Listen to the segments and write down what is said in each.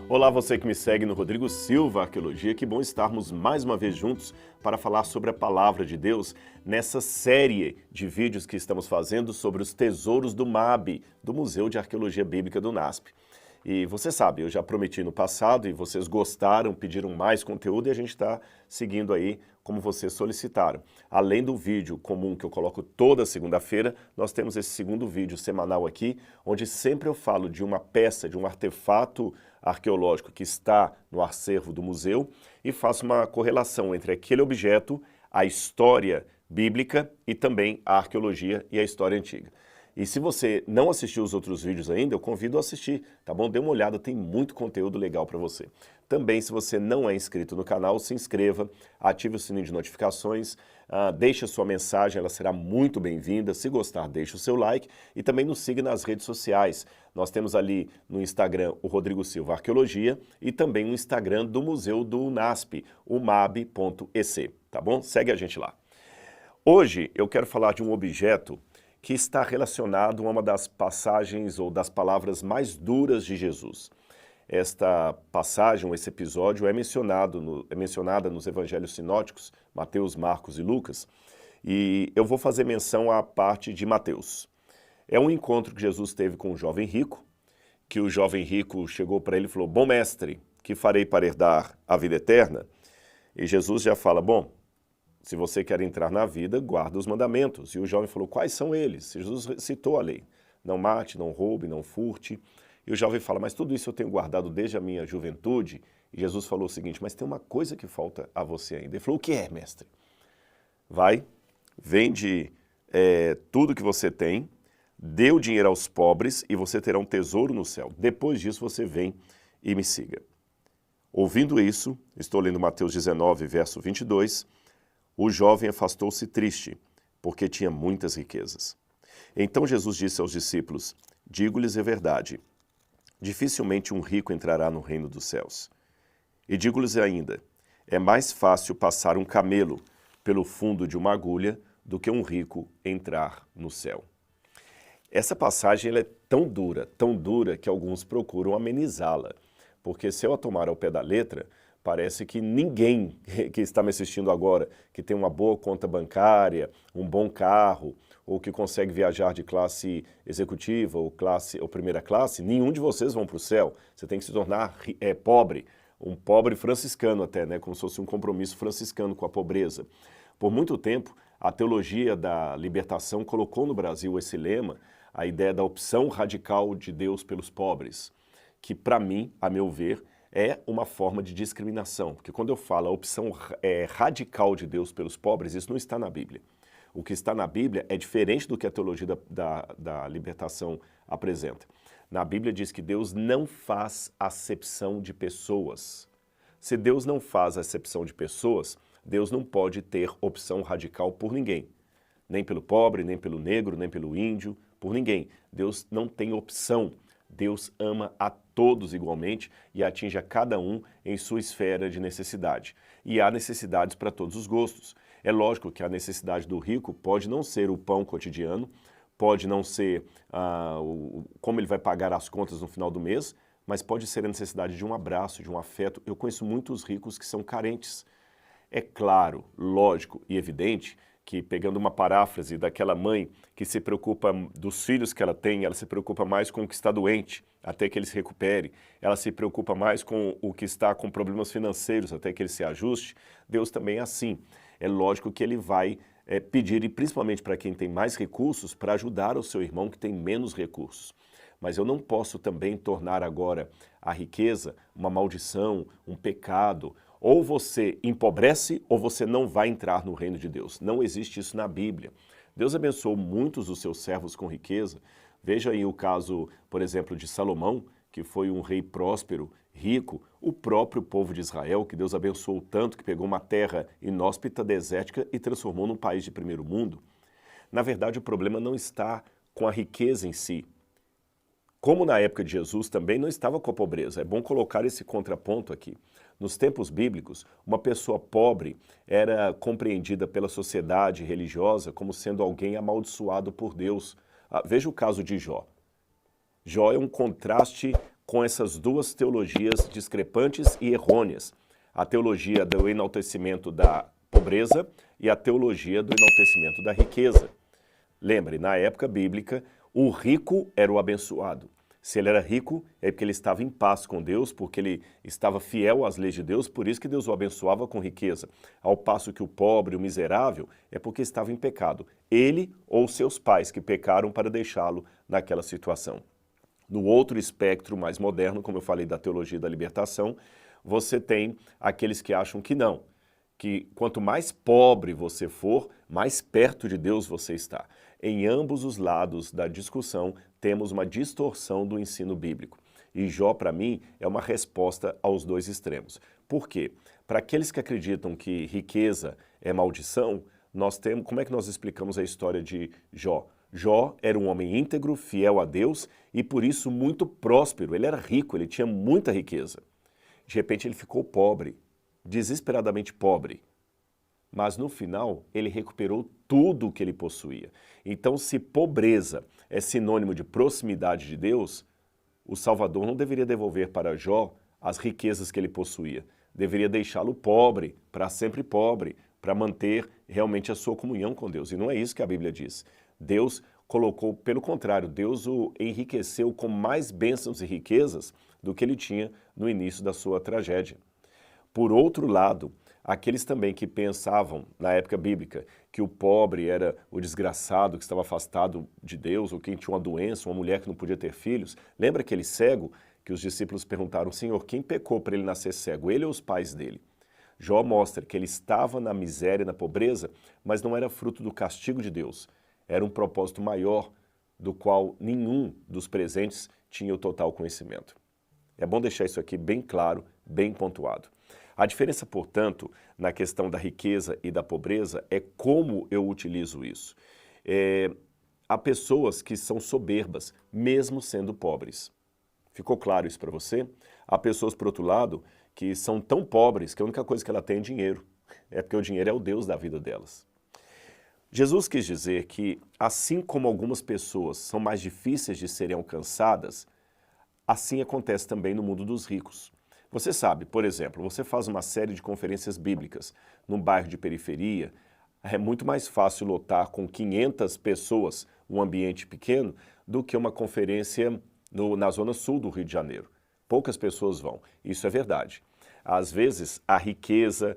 Olá, você que me segue no Rodrigo Silva Arqueologia, que bom estarmos mais uma vez juntos para falar sobre a Palavra de Deus nessa série de vídeos que estamos fazendo sobre os tesouros do MAB, do Museu de Arqueologia Bíblica do NASP. E você sabe, eu já prometi no passado e vocês gostaram, pediram mais conteúdo e a gente está seguindo aí como vocês solicitaram. Além do vídeo comum que eu coloco toda segunda-feira, nós temos esse segundo vídeo semanal aqui, onde sempre eu falo de uma peça, de um artefato arqueológico que está no acervo do museu e faço uma correlação entre aquele objeto, a história bíblica e também a arqueologia e a história antiga. E se você não assistiu os outros vídeos ainda, eu convido a assistir, tá bom? Dê uma olhada, tem muito conteúdo legal para você. Também, se você não é inscrito no canal, se inscreva, ative o sininho de notificações, deixe a sua mensagem, ela será muito bem-vinda. Se gostar, deixe o seu like e também nos siga nas redes sociais. Nós temos ali no Instagram o Rodrigo Silva Arqueologia e também o Instagram do Museu do NASP, o mab.ec, tá bom? Segue a gente lá. Hoje eu quero falar de um objeto que está relacionado a uma das passagens ou das palavras mais duras de Jesus. Esta passagem, esse episódio, é mencionada nos evangelhos sinóticos, Mateus, Marcos e Lucas, e eu vou fazer menção à parte de Mateus. É um encontro que Jesus teve com um jovem rico, que o jovem rico chegou para ele e falou: "Bom mestre, que farei para herdar a vida eterna?" E Jesus já fala: "Bom, se você quer entrar na vida, guarda os mandamentos." E o jovem falou: "Quais são eles?" Jesus citou a lei: "Não mate, não roube, não furte." E o jovem fala: "Mas tudo isso eu tenho guardado desde a minha juventude." E Jesus falou o seguinte: "Mas tem uma coisa que falta a você ainda." Ele falou: "O que é, mestre?" "Vai, vende tudo que você tem, dê o dinheiro aos pobres e você terá um tesouro no céu. Depois disso você vem e me siga." Ouvindo isso, estou lendo Mateus 19, verso 22, o jovem afastou-se triste, porque tinha muitas riquezas. Então Jesus disse aos discípulos: "Digo-lhes a verdade, dificilmente um rico entrará no reino dos céus. E digo-lhes ainda, é mais fácil passar um camelo pelo fundo de uma agulha do que um rico entrar no céu." Essa passagem ela é tão dura, que alguns procuram amenizá-la, porque se eu a tomar ao pé da letra, parece que ninguém que está me assistindo agora, que tem uma boa conta bancária, um bom carro, ou que consegue viajar de classe executiva ou primeira classe, nenhum de vocês vão para o céu. Você tem que se tornar pobre, um pobre franciscano até, né? Como se fosse um compromisso franciscano com a pobreza. Por muito tempo, a teologia da libertação colocou no Brasil esse lema, a ideia da opção radical de Deus pelos pobres, que para mim, a meu ver, é uma forma de discriminação, porque quando eu falo a opção radical de Deus pelos pobres, isso não está na Bíblia. O que está na Bíblia é diferente do que a teologia da libertação apresenta. Na Bíblia diz que Deus não faz acepção de pessoas. Se Deus não faz acepção de pessoas, Deus não pode ter opção radical por ninguém. Nem pelo pobre, nem pelo negro, nem pelo índio, por ninguém. Deus não tem opção. Deus ama a todos igualmente e atinge a cada um em sua esfera de necessidade. E há necessidades para todos os gostos. É lógico que a necessidade do rico pode não ser o pão cotidiano, pode não ser como ele vai pagar as contas no final do mês, mas pode ser a necessidade de um abraço, de um afeto. Eu conheço muitos ricos que são carentes. É claro, lógico e evidente que, pegando uma paráfrase daquela mãe que se preocupa dos filhos que ela tem, ela se preocupa mais com o que está doente, até que ele se recupere, ela se preocupa mais com o que está com problemas financeiros, até que ele se ajuste. Deus também é assim. É lógico que ele vai pedir, e principalmente para quem tem mais recursos, para ajudar o seu irmão que tem menos recursos. Mas eu não posso também tornar agora a riqueza uma maldição, um pecado. Ou você empobrece ou você não vai entrar no reino de Deus. Não existe isso na Bíblia. Deus abençoou muitos dos seus servos com riqueza. Veja aí o caso, por exemplo, de Salomão, que foi um rei próspero, rico, o próprio povo de Israel, que Deus abençoou tanto que pegou uma terra inóspita, desértica e transformou num país de primeiro mundo. Na verdade, o problema não está com a riqueza em si. Como na época de Jesus também não estava com a pobreza. É bom colocar esse contraponto aqui. Nos tempos bíblicos, uma pessoa pobre era compreendida pela sociedade religiosa como sendo alguém amaldiçoado por Deus. Veja o caso de Jó. Jó é um contraste com essas duas teologias discrepantes e errôneas. A teologia do enaltecimento da pobreza e a teologia do enaltecimento da riqueza. Lembre, na época bíblica, o rico era o abençoado. Se ele era rico, é porque ele estava em paz com Deus, porque ele estava fiel às leis de Deus, por isso que Deus o abençoava com riqueza. Ao passo que o pobre, o miserável, é porque estava em pecado. Ele ou seus pais que pecaram para deixá-lo naquela situação. No outro espectro mais moderno, como eu falei da teologia da libertação, você tem aqueles que acham que não, que quanto mais pobre você for, mais perto de Deus você está. Em ambos os lados da discussão, temos uma distorção do ensino bíblico. E Jó, para mim, é uma resposta aos dois extremos. Por quê? Para aqueles que acreditam que riqueza é maldição, como é que nós explicamos a história de Jó? Jó era um homem íntegro, fiel a Deus e por isso muito próspero. Ele era rico, ele tinha muita riqueza. De repente ele ficou pobre, desesperadamente pobre. Mas no final ele recuperou tudo o que ele possuía. Então, se pobreza é sinônimo de proximidade de Deus, o Salvador não deveria devolver para Jó as riquezas que ele possuía. Deveria deixá-lo pobre, para sempre pobre, para manter realmente a sua comunhão com Deus. E não é isso que a Bíblia diz. Deus colocou, pelo contrário, Deus o enriqueceu com mais bênçãos e riquezas do que ele tinha no início da sua tragédia. Por outro lado, aqueles também que pensavam, na época bíblica, que o pobre era o desgraçado que estava afastado de Deus, ou quem tinha uma doença, uma mulher que não podia ter filhos. Lembra aquele cego que os discípulos perguntaram, Senhor, quem pecou para ele nascer cego, ele ou os pais dele? Jó mostra que ele estava na miséria e na pobreza, mas não era fruto do castigo de Deus. Era um propósito maior do qual nenhum dos presentes tinha o total conhecimento. É bom deixar isso aqui bem claro, bem pontuado. A diferença, portanto, na questão da riqueza e da pobreza é como eu utilizo isso. Há pessoas que são soberbas, mesmo sendo pobres. Ficou claro isso para você? Há pessoas, por outro lado, que são tão pobres que a única coisa que ela tem é dinheiro. É porque o dinheiro é o Deus da vida delas. Jesus quis dizer que, assim como algumas pessoas são mais difíceis de serem alcançadas, assim acontece também no mundo dos ricos. Você sabe, por exemplo, você faz uma série de conferências bíblicas num bairro de periferia, é muito mais fácil lotar com 500 pessoas um ambiente pequeno do que uma conferência na zona sul do Rio de Janeiro. Poucas pessoas vão, isso é verdade. Às vezes, a riqueza,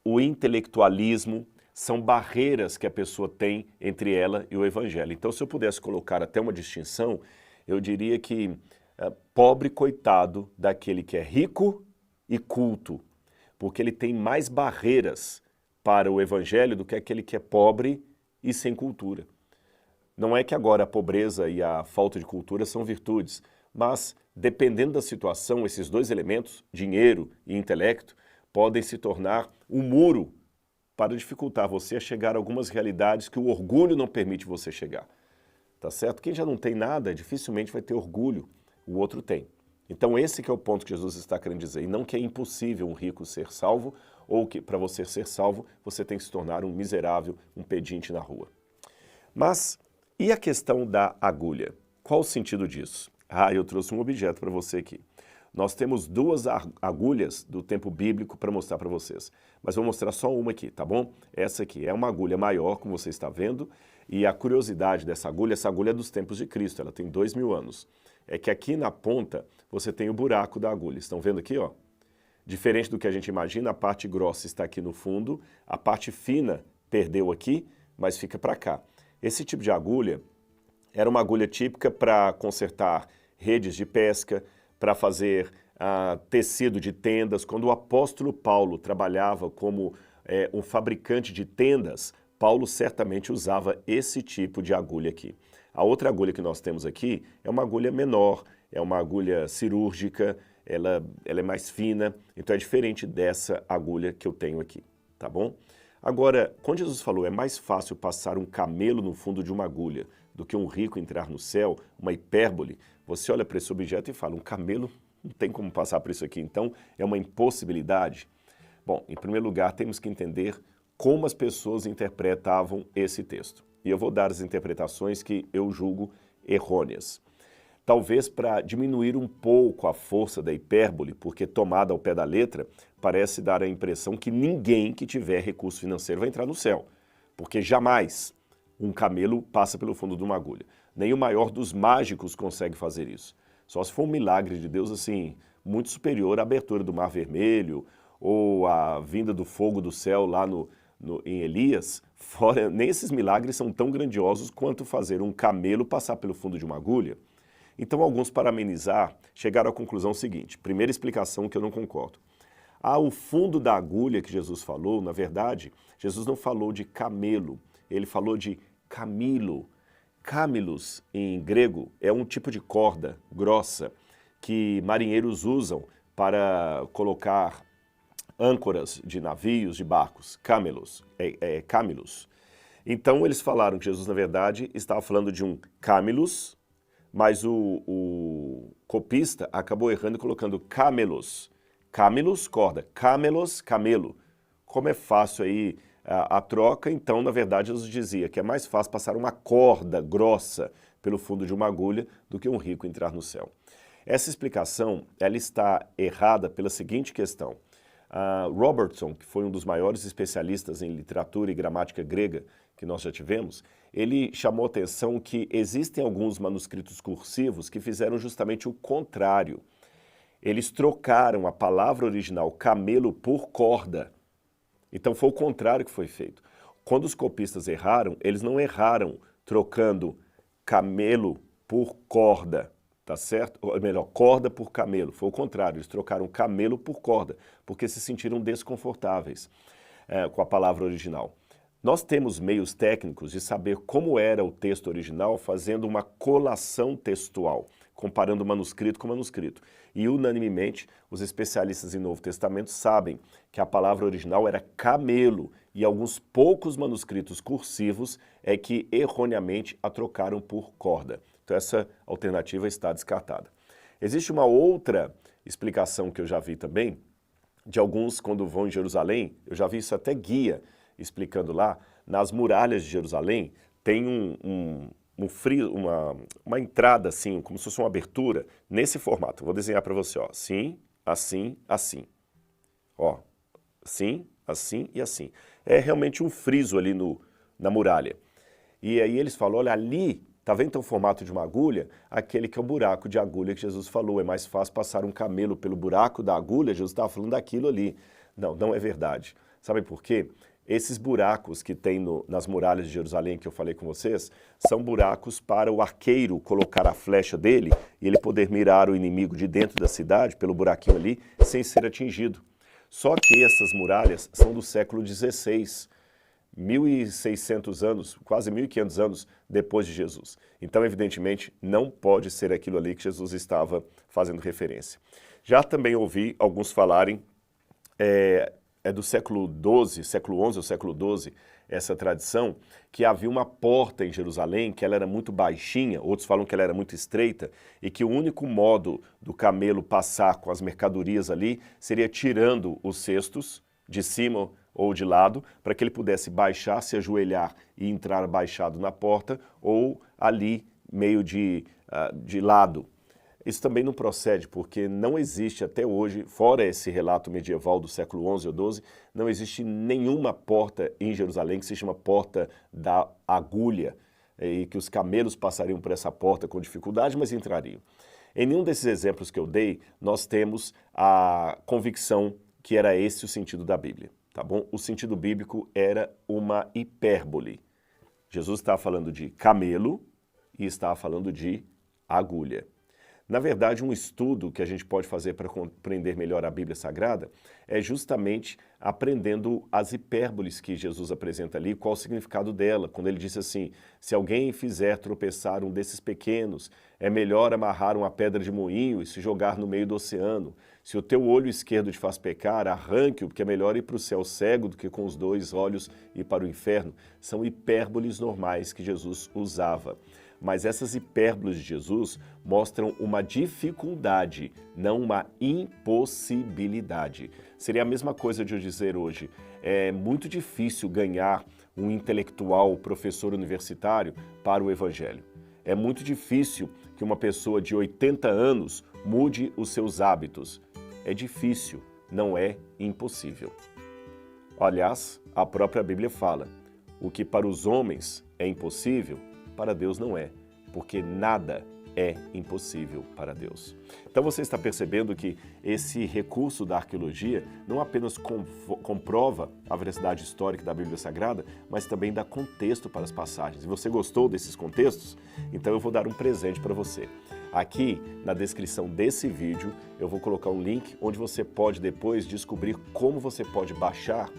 o intelectualismo são barreiras que a pessoa tem entre ela e o evangelho. Então, se eu pudesse colocar até uma distinção, eu diria que pobre coitado daquele que é rico e culto, porque ele tem mais barreiras para o evangelho do que aquele que é pobre e sem cultura. Não é que agora a pobreza e a falta de cultura são virtudes, mas dependendo da situação, esses dois elementos, dinheiro e intelecto, podem se tornar um muro para dificultar você a chegar a algumas realidades que o orgulho não permite você chegar. Tá certo? Quem já não tem nada, dificilmente vai ter orgulho. O outro tem. Então esse que é o ponto que Jesus está querendo dizer, e não que é impossível um rico ser salvo, ou que para você ser salvo, você tem que se tornar um miserável, um pedinte na rua. Mas, e a questão da agulha? Qual o sentido disso? Eu trouxe um objeto para você aqui. Nós temos duas agulhas do tempo bíblico para mostrar para vocês, mas vou mostrar só uma aqui, tá bom? Essa aqui é uma agulha maior, como você está vendo, e a curiosidade dessa agulha, essa agulha é dos tempos de Cristo, ela tem 2000 anos. É que aqui na ponta você tem o buraco da agulha. Estão vendo aqui, ó? Diferente do que a gente imagina, a parte grossa está aqui no fundo, a parte fina perdeu aqui, mas fica para cá. Esse tipo de agulha era uma agulha típica para consertar redes de pesca, para fazer tecido de tendas. Quando o apóstolo Paulo trabalhava como um fabricante de tendas, Paulo certamente usava esse tipo de agulha aqui. A outra agulha que nós temos aqui é uma agulha menor, é uma agulha cirúrgica, ela é mais fina, então é diferente dessa agulha que eu tenho aqui, tá bom? Agora, quando Jesus falou é mais fácil passar um camelo no fundo de uma agulha do que um rico entrar no céu, uma hipérbole, você olha para esse objeto e fala, um camelo não tem como passar por isso aqui, então é uma impossibilidade. Bom, em primeiro lugar, temos que entender como as pessoas interpretavam esse texto. E eu vou dar as interpretações que eu julgo errôneas. talvez para diminuir um pouco a força da hipérbole, porque tomada ao pé da letra, parece dar a impressão que ninguém que tiver recurso financeiro vai entrar no céu, porque jamais um camelo passa pelo fundo de uma agulha. Nem o maior dos mágicos consegue fazer isso. Só se for um milagre de Deus, assim, muito superior à abertura do Mar Vermelho ou a vinda do fogo do céu lá em Elias. Fora, nem esses milagres são tão grandiosos quanto fazer um camelo passar pelo fundo de uma agulha. Então, alguns, para amenizar, chegaram à conclusão seguinte. Primeira explicação que eu não concordo. O fundo da agulha que Jesus falou, na verdade, Jesus não falou de camelo, ele falou de camilo. Câmilos, em grego, é um tipo de corda grossa que marinheiros usam para colocar âncoras de navios, de barcos. Câmilos. Então, eles falaram que Jesus, na verdade, estava falando de um câmilos, mas o copista acabou errando e colocando camelos. Camelos, corda. Camelos, camelo. Como é fácil aí a troca, então, na verdade, Jesus dizia que é mais fácil passar uma corda grossa pelo fundo de uma agulha do que um rico entrar no céu. Essa explicação, ela está errada pela seguinte questão. Robertson, que foi um dos maiores especialistas em literatura e gramática grega que nós já tivemos, ele chamou a atenção que existem alguns manuscritos cursivos que fizeram justamente o contrário. Eles trocaram a palavra original camelo por corda. Então foi o contrário que foi feito. Quando os copistas erraram, eles não erraram trocando camelo por corda, tá certo? Ou melhor, corda por camelo. Foi o contrário, eles trocaram camelo por corda, porque se sentiram desconfortáveis com a palavra original. Nós temos meios técnicos de saber como era o texto original fazendo uma colação textual, comparando manuscrito com manuscrito. E unanimemente, os especialistas em Novo Testamento sabem que a palavra original era camelo e alguns poucos manuscritos cursivos é que erroneamente a trocaram por corda. Então essa alternativa está descartada. Existe uma outra explicação que eu já vi também, de alguns quando vão em Jerusalém, eu já vi isso até guia explicando lá, nas muralhas de Jerusalém tem uma entrada assim, como se fosse uma abertura, nesse formato. Vou desenhar para você, ó, assim, assim, assim. Ó, assim, assim e assim. É realmente um friso ali na muralha. E aí eles falam, olha, ali, tá vendo o formato de uma agulha? Aquele que é o buraco de agulha que Jesus falou. É mais fácil passar um camelo pelo buraco da agulha, Jesus estava falando daquilo ali. Não, não é verdade. Sabe por quê? Esses buracos que tem nas muralhas de Jerusalém que eu falei com vocês, são buracos para o arqueiro colocar a flecha dele e ele poder mirar o inimigo de dentro da cidade, pelo buraquinho ali, sem ser atingido. Só que essas muralhas são do século XVI, 1.600 anos, quase 1.500 anos depois de Jesus. Então, evidentemente, não pode ser aquilo ali que Jesus estava fazendo referência. Já também ouvi alguns falarem do século XII, século XI ou século XII, essa tradição, que havia uma porta em Jerusalém, que ela era muito baixinha, outros falam que ela era muito estreita, e que o único modo do camelo passar com as mercadorias ali seria tirando os cestos de cima ou de lado, para que ele pudesse baixar, se ajoelhar e entrar baixado na porta, ou ali meio de lado. Isso também não procede, porque não existe até hoje, fora esse relato medieval do século XI ou XII, não existe nenhuma porta em Jerusalém que se chama Porta da Agulha, e que os camelos passariam por essa porta com dificuldade, mas entrariam. Em nenhum desses exemplos que eu dei, nós temos a convicção que era esse o sentido da Bíblia, tá bom? O sentido bíblico era uma hipérbole. Jesus estava falando de camelo e estava falando de agulha. Na verdade, um estudo que a gente pode fazer para compreender melhor a Bíblia Sagrada é justamente aprendendo as hipérboles que Jesus apresenta ali, qual o significado dela. Quando ele disse assim, se alguém fizer tropeçar um desses pequenos, é melhor amarrar uma pedra de moinho e se jogar no meio do oceano. Se o teu olho esquerdo te faz pecar, arranque-o, porque é melhor ir para o céu cego do que com os dois olhos ir para o inferno. São hipérboles normais que Jesus usava. Mas essas hipérboles de Jesus mostram uma dificuldade, não uma impossibilidade. Seria a mesma coisa de eu dizer hoje, é muito difícil ganhar um intelectual, professor universitário para o Evangelho. É muito difícil que uma pessoa de 80 anos mude os seus hábitos. É difícil, não é impossível. Aliás, a própria Bíblia fala, o que para os homens é impossível, para Deus não é, porque nada é impossível para Deus. Então você está percebendo que esse recurso da arqueologia não apenas comprova a veracidade histórica da Bíblia Sagrada, mas também dá contexto para as passagens. E você gostou desses contextos? Então eu vou dar um presente para você. Aqui na descrição desse vídeo eu vou colocar um link onde você pode depois descobrir como você pode baixar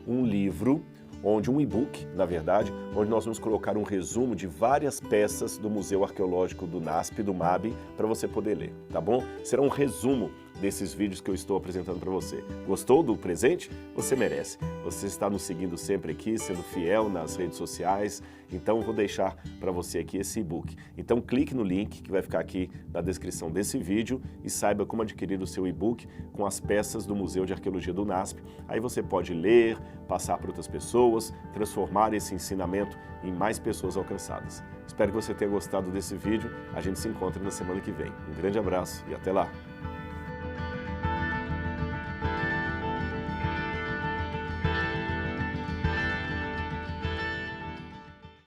um livro, um e-book, na verdade, onde nós vamos colocar um resumo de várias peças do Museu Arqueológico do NASP, do MAB, para você poder ler, tá bom? Será um resumo desses vídeos que eu estou apresentando para você. Gostou do presente? Você merece. Você está nos seguindo sempre aqui, sendo fiel nas redes sociais, então eu vou deixar para você aqui esse e-book. Então clique no link que vai ficar aqui na descrição desse vídeo e saiba como adquirir o seu e-book com as peças do Museu de Arqueologia do NASP. Aí você pode ler, passar para outras pessoas, transformar esse ensinamento em mais pessoas alcançadas. Espero que você tenha gostado desse vídeo. A gente se encontra na semana que vem. Um grande abraço e até lá!